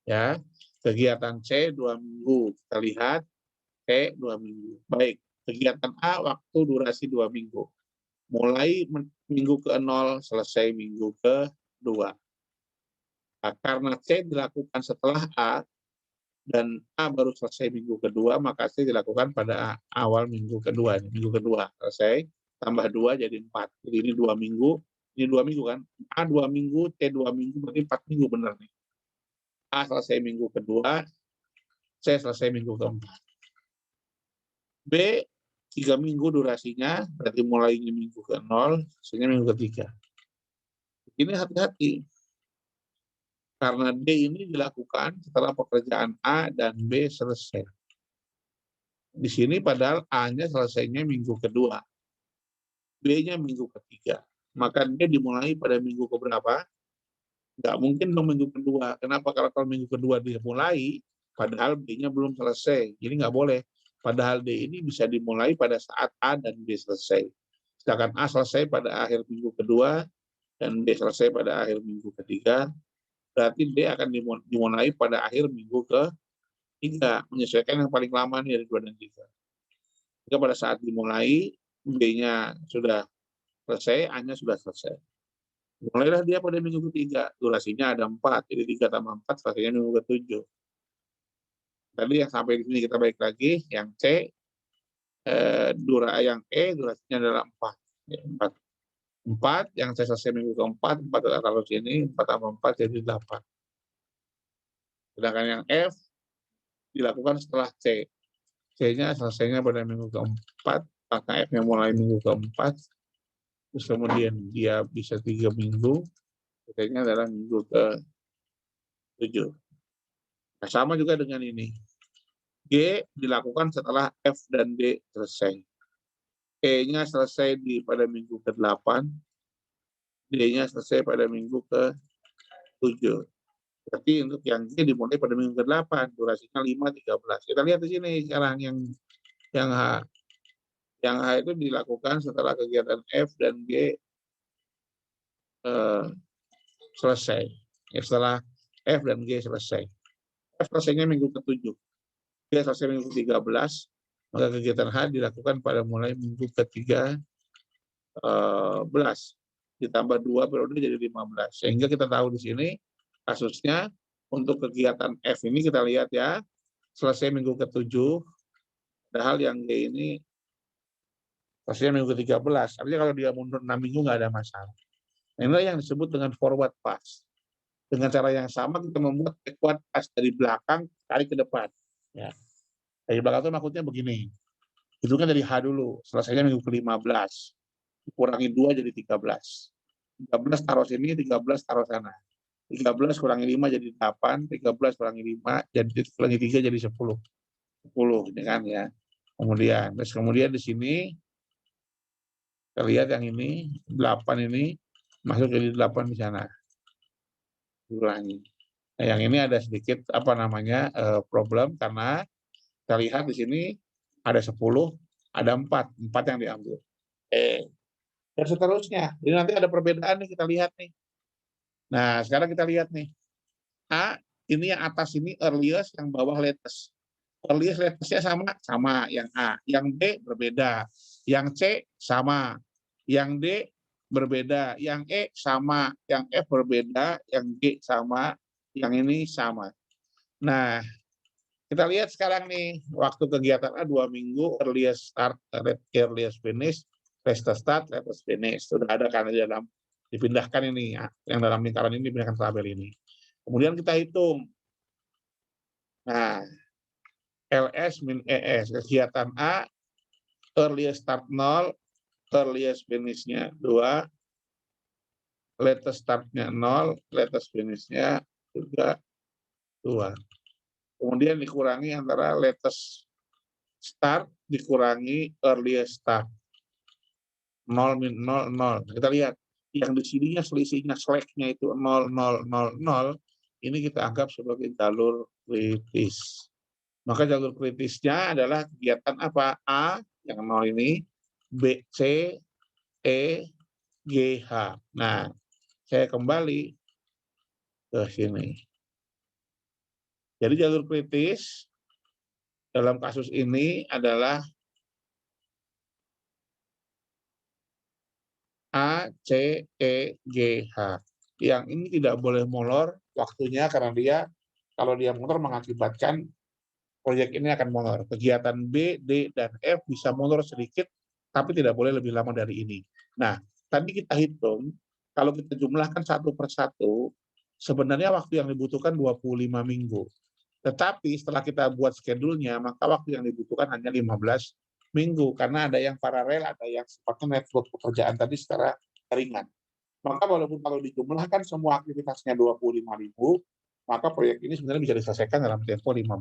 Speaker 1: Ya, kegiatan C 2 minggu. Kita lihat C 2 minggu. Baik, kegiatan A waktu durasi 2 minggu. Mulai minggu ke-0 selesai minggu ke-2. Nah, karena C dilakukan setelah A dan A baru selesai minggu ke-2, maka C dilakukan pada awal minggu ke-2. Minggu ke-2 selesai, tambah 2 jadi 4. Jadi ini 2 minggu, ini 2 minggu kan. A 2 minggu, C 2 minggu, berarti 4 minggu benar nih. A selesai minggu ke-2, C selesai minggu ke-4. B 3 minggu durasinya, berarti mulai minggu ke-0, selesainya minggu ke-3. Ini hati-hati. Karena D ini dilakukan setelah pekerjaan A dan B selesai. Di sini padahal A-nya selesainya minggu ke-2. B-nya minggu ke-3. Maka D dimulai pada minggu ke-berapa? Nggak mungkin dong minggu ke-2. Kenapa? Kalau minggu ke-2 dimulai, padahal B-nya belum selesai. Jadi nggak boleh. Padahal D ini bisa dimulai pada saat A dan B selesai. Sedangkan A selesai pada akhir minggu ke-2 dan B selesai pada akhir minggu ke-3. Berarti D akan dimulai pada akhir minggu ke-3. Menyesuaikan yang paling lama nih dari 2 dan 3. Jika pada saat dimulai, B-nya sudah selesai, A-nya sudah selesai. Mulailah dia pada minggu ke-3. Durasinya ada 4. Jadi 3 tambah 4 selesainya minggu ke-7. Tadi yang sampai di sini kita balik lagi, yang C, yang E durasinya adalah 4. Ya, 4, yang saya selesai minggu ke-4, 4 taruh sini, 4 tambah 4 jadi 8. Sedangkan yang F dilakukan setelah C. C-nya selesainya pada minggu ke-4, maka F-nya mulai minggu ke-4, terus kemudian dia bisa 3 minggu, C-nya adalah minggu ke-7. Nah, sama juga dengan ini. G dilakukan setelah F dan D selesai. E-nya selesai pada minggu ke-8, D-nya selesai pada minggu ke-7. Berarti untuk yang G dimulai pada minggu ke-8, durasinya 5-13. Kita lihat di sini sekarang yang H. Yang H itu dilakukan setelah kegiatan F dan G selesai. Ya, setelah F dan G selesai. F selesainya minggu ke-7. G selesai minggu ke-13, maka kegiatan H dilakukan pada mulai minggu ke-13. Ditambah 2 periode jadi 15. Sehingga kita tahu di sini kasusnya untuk kegiatan F ini kita lihat ya, selesai minggu ke-7, padahal yang G ini selesai minggu ke-13. Artinya kalau dia mundur 6 minggu nggak ada masalah. Nah, inilah yang disebut dengan forward pass. Dengan cara yang sama kita membuat backward pass dari belakang tarik ke depan. Ya. Dari belakang itu maksudnya begini. Itu kan dari H dulu, selesainya minggu ke-15. Dikurangi 2 jadi 13. 13 taruh sini, 13 taruh sana. 13 kurangi 5 jadi 8, 13 kurangi 5 jadi kurangi 3 jadi 10. 10 ini kan ya. Kemudian di sini kita lihat yang ini 8 ini masuk jadi 8 di sana. Ulangi. Nah, yang ini ada sedikit problem karena kita lihat di sini ada 10, ada 4 yang diambil. Dan seterusnya. Jadi nanti ada perbedaan nih kita lihat nih. Nah, sekarang kita lihat nih. A, ini yang atas ini earliest, yang bawah latest. Earliest latest-nya sama yang A. Yang B berbeda. Yang C sama. Yang D berbeda, yang E sama, yang F berbeda, yang G sama, yang ini sama. Nah, kita lihat sekarang nih, waktu kegiatan A 2 minggu, earliest start, earliest finish, latest start, latest finish. Sudah ada kan di dalam, dipindahkan ini, yang dalam lingkaran ini dipindahkan ke tabel ini. Kemudian kita hitung. Nah, LS min ES, kegiatan A, earliest start 0, earliest finish-nya 2, latest start-nya 0, latest finish-nya juga 2. Kemudian dikurangi antara latest start dikurangi earliest start. 0 min 0, 0. Kita lihat, yang di sininya selisihnya slack-nya itu 0, 0, 0, 0, ini kita anggap sebagai jalur kritis. Maka jalur kritisnya adalah kegiatan apa? A, yang 0 ini, B, C, E, G, H. Nah, saya kembali ke sini. Jadi jalur kritis dalam kasus ini adalah A, C, E, G, H. Yang ini tidak boleh molor waktunya karena dia, kalau dia molor mengakibatkan proyek ini akan molor. Kegiatan B, D, dan F bisa molor sedikit, tapi tidak boleh lebih lama dari ini. Nah, tadi kita hitung, kalau kita jumlahkan satu per satu, sebenarnya waktu yang dibutuhkan 25 minggu. Tetapi setelah kita buat schedule-nya, maka waktu yang dibutuhkan hanya 15 minggu, karena ada yang paralel, ada yang sifatnya network pekerjaan tadi secara ringan. Maka walaupun kalau dijumlahkan semua aktivitasnya 25 minggu, maka proyek ini sebenarnya bisa diselesaikan dalam tempo 15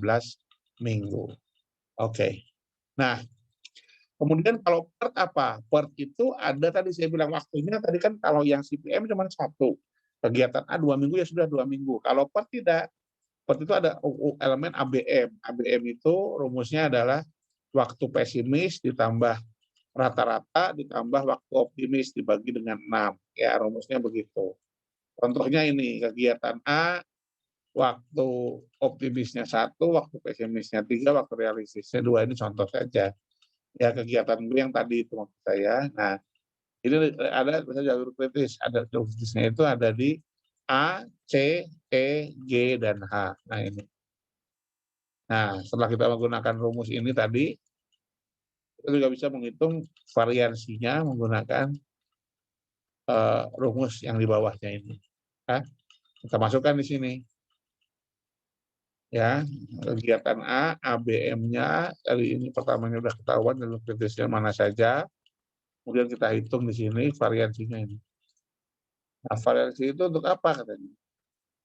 Speaker 1: minggu. Oke. Nah, kemudian kalau PERT apa? PERT itu ada tadi saya bilang waktunya, tadi kan kalau yang CPM cuma 1. Kegiatan A 2 minggu ya sudah 2 minggu. Kalau PERT tidak. PERT itu ada elemen ABM. ABM itu rumusnya adalah waktu pesimis ditambah rata-rata ditambah waktu optimis dibagi dengan 6. Ya, rumusnya begitu. Contohnya ini, kegiatan A, waktu optimisnya 1, waktu pesimisnya 3, waktu realistisnya 2. Ini contoh saja. Ya, kegiatan B yang tadi itu maksud saya. Nah, ini ada misalnya jalur kritis. Ada jalur kritisnya itu ada di A, C, E, G, dan H. Nah, ini. Nah, setelah kita menggunakan rumus ini tadi, kita juga bisa menghitung variansinya menggunakan rumus yang di bawahnya ini. Ya, kita masukkan di sini. Ya, kegiatan A, ABM-nya, tadi ini pertamanya sudah ketahuan, jalur kritisnya mana saja. Kemudian kita hitung di sini variansinya ini. Nah, variansi itu untuk apa katanya?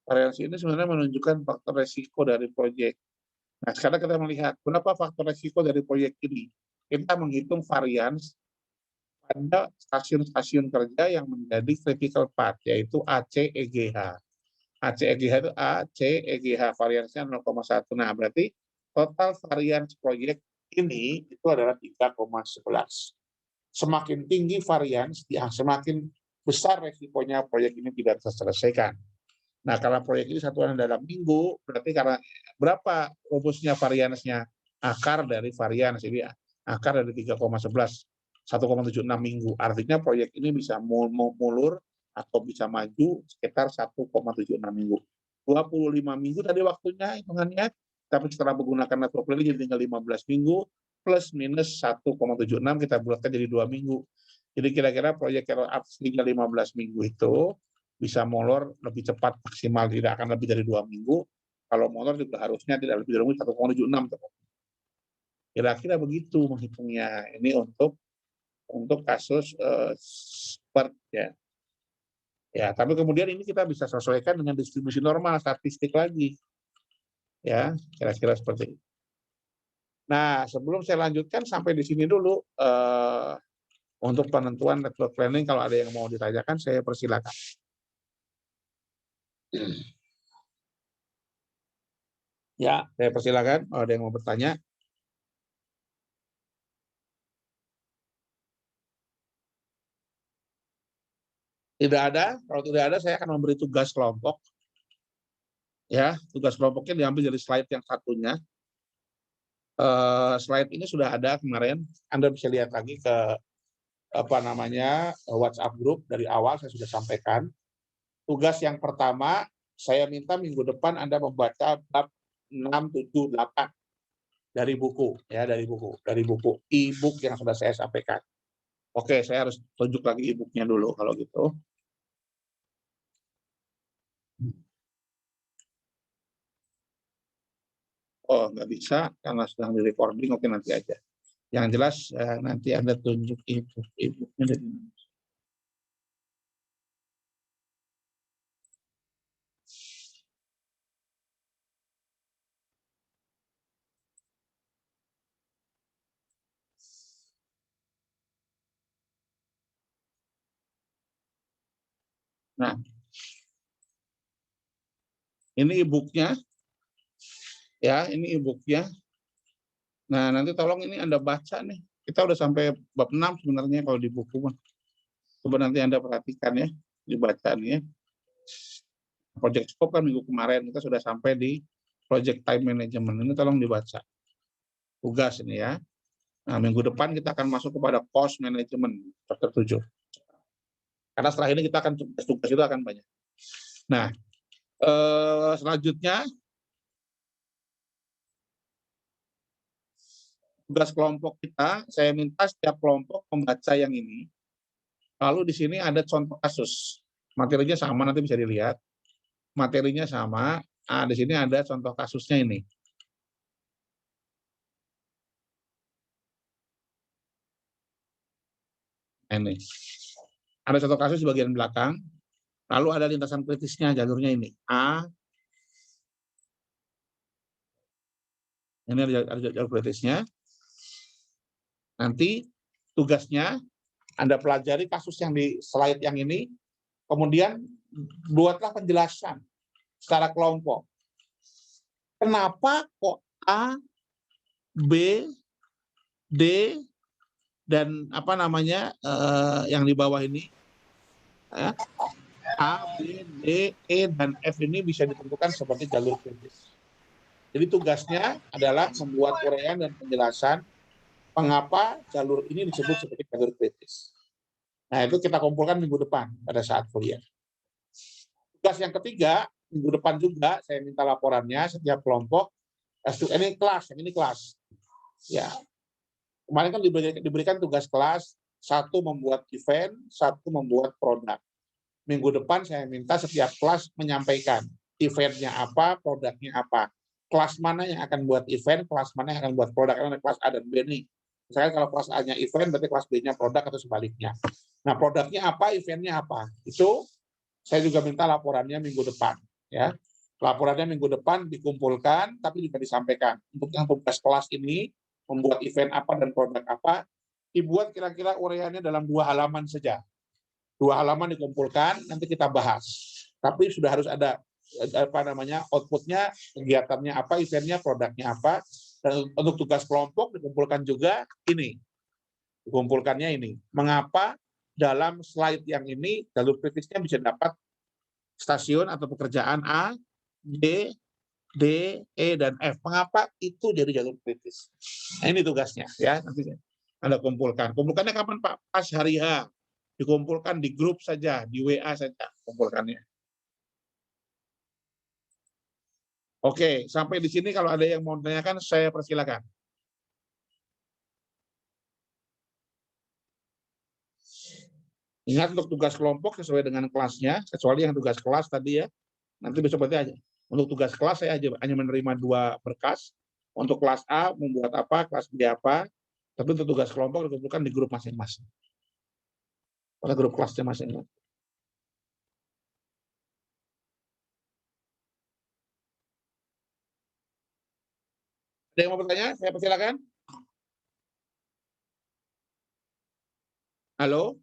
Speaker 1: Variansi ini sebenarnya menunjukkan faktor resiko dari proyek. Nah, sekarang kita melihat berapa faktor resiko dari proyek ini. Kita menghitung varians pada stasiun-stasiun kerja yang menjadi critical path, yaitu ACEGH. ACEGH itu ACEGH, variansnya 0,1. Nah, berarti total varians proyek ini itu adalah 3,11. Semakin tinggi varians, semakin besar resikonya proyek ini tidak terselesaikan. Nah, kalau proyek ini satuan dalam minggu, berarti karena berapa rumusnya variansnya? Akar dari varians, ini akar dari 3,11, 1,76 minggu. Artinya proyek ini bisa mulur atau bisa maju sekitar 1,76 minggu. 25 minggu tadi waktunya hitungannya, tapi setelah menggunakan network planning jadi tinggal 15 minggu, plus minus 1,76 kita bulatkan jadi 2 minggu. Jadi kira-kira proyek yang aslinya 15 minggu itu bisa molor lebih cepat, maksimal tidak akan lebih dari 2 minggu. Kalau molor juga harusnya tidak lebih dari 1,76. Kira-kira begitu menghitungnya. Ini untuk kasus SPERT ya. Ya, tapi kemudian ini kita bisa sesuaikan dengan distribusi normal statistik lagi. Ya, kira-kira seperti itu. Nah, sebelum saya lanjutkan sampai di sini dulu untuk penentuan network planning, kalau ada yang mau ditanyakan saya persilakan. Ya, saya persilakan kalau ada yang mau bertanya. Tidak ada, kalau tidak ada saya akan memberi tugas kelompok. Ya, tugas kelompoknya diambil dari slide yang satunya. Slide ini sudah ada kemarin, Anda bisa lihat lagi ke WhatsApp group dari awal saya sudah sampaikan. Tugas yang pertama, saya minta minggu depan Anda membaca bab 6, 7, 8 dari buku e-book yang sudah saya sampaikan. Oke, saya harus tunjuk lagi e-booknya dulu kalau gitu. Oh, nggak bisa karena sedang di recording. Oke, nanti aja. Yang jelas nanti Anda tunjuk e-booknya dari mana. Nah, ini e-booknya, ya, ini e-booknya. Nah, nanti tolong ini Anda baca nih. Kita udah sampai bab 6 sebenarnya kalau di buku. Coba nanti Anda perhatikan ya, dibaca nih ya. Project Scope kan minggu kemarin kita sudah sampai di Project Time Management. Ini tolong dibaca. Tugas ini ya. Nah, minggu depan kita akan masuk kepada Cost Management chapter 7. Karena setelah ini kita akan tugas itu akan banyak. Nah, selanjutnya tugas kelompok kita, saya minta setiap kelompok membaca yang ini. Lalu di sini ada contoh kasus. Materinya sama, nanti bisa dilihat. Materinya sama. Nah, di sini ada contoh kasusnya ini. Ini. Ada contoh kasus di bagian belakang. Lalu ada lintasan kritisnya, jalurnya ini. A. Ini ada jalur kritisnya. Nanti tugasnya Anda pelajari kasus yang di slide yang ini, kemudian buatlah penjelasan secara kelompok. Kenapa kok A, B, D, dan yang di bawah ini, ya, A, B, D, E, dan F ini bisa ditentukan sebagai jalur kritis. Jadi tugasnya adalah membuat uraian dan penjelasan mengapa jalur ini disebut sebagai jalur kritis. Nah, itu kita kumpulkan minggu depan pada saat kuliah. Tugas yang ketiga, minggu depan juga saya minta laporannya setiap kelompok. Ini kelas. Ya. Kemarin kan diberikan tugas kelas, satu membuat event, satu membuat produk. Minggu depan saya minta setiap kelas menyampaikan eventnya apa, produknya apa. Kelas mana yang akan buat event, kelas mana yang akan buat produk. Karena kelas A dan B nih. Misalnya kalau kelas A-nya event, berarti kelas B-nya produk atau sebaliknya. Nah, produknya apa, eventnya apa. Itu saya juga minta laporannya minggu depan. Ya, laporannya minggu depan dikumpulkan, tapi juga disampaikan. Untuk yang tugas kelas ini, membuat event apa dan produk apa, dibuat kira-kira uraiannya dalam 2 halaman saja. 2 halaman dikumpulkan, nanti kita bahas. Tapi sudah harus ada outputnya, kegiatannya apa, eventnya, produknya apa. Dan untuk tugas kelompok dikumpulkan juga ini. Dikumpulkannya ini. Mengapa dalam slide yang ini jalur kritisnya bisa dapat stasiun atau pekerjaan A, B, D, E, dan F. Mengapa itu jadi jalur kritis? Nah, ini tugasnya ya. Nanti Anda kumpulkan. Kumpulkannya kapan Pak? Pas hari H. Dikumpulkan di grup saja, di WA saja kumpulkannya. Oke, sampai di sini kalau ada yang mau tanyakan, saya persilakan. Ingat untuk tugas kelompok sesuai dengan kelasnya, kecuali yang tugas kelas tadi ya. Nanti besok berarti aja. Untuk tugas kelas saya hanya menerima 2 berkas. Untuk kelas A membuat apa, kelas B apa. Tapi untuk tugas kelompok dikumpulkan di grup masing-masing. Pada grup kelasnya masing-masing. Ada yang mau bertanya? Saya persilakan. Halo?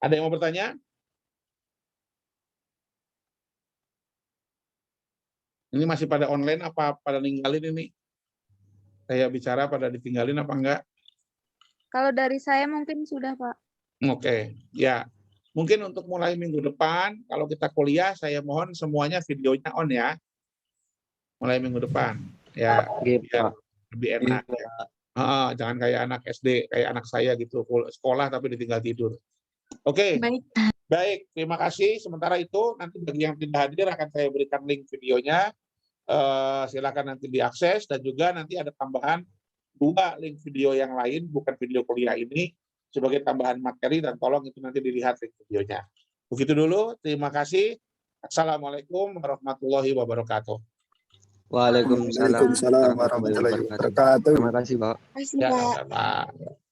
Speaker 1: Ada yang mau bertanya? Ini masih pada online apa pada ninggalin ini? Saya bicara pada ditinggalin apa enggak?
Speaker 3: Kalau dari saya mungkin sudah, Pak.
Speaker 1: Oke, ya. Mungkin untuk mulai minggu depan, kalau kita kuliah, saya mohon semuanya videonya on ya. Mulai minggu depan. Ya, biar lebih enak. Ya. Jangan kayak anak SD, kayak anak saya gitu, sekolah tapi ditinggal tidur. Oke,
Speaker 3: Baik.
Speaker 1: baik. Terima kasih. Sementara itu nanti bagi yang tidak hadir akan saya berikan link videonya. Silakan nanti diakses dan juga nanti ada tambahan 2 link video yang lain, bukan video kuliah ini, sebagai tambahan materi dan tolong itu nanti dilihat link videonya. Begitu dulu. Terima kasih. Assalamualaikum warahmatullahi wabarakatuh.
Speaker 4: Waalaikumsalam
Speaker 5: Waalaikumsalam warahmatullahi wabarakatuh.
Speaker 4: Terima kasih, Pak.
Speaker 3: Terima kasih,
Speaker 1: Ya,
Speaker 3: Pak.
Speaker 1: sama-sama.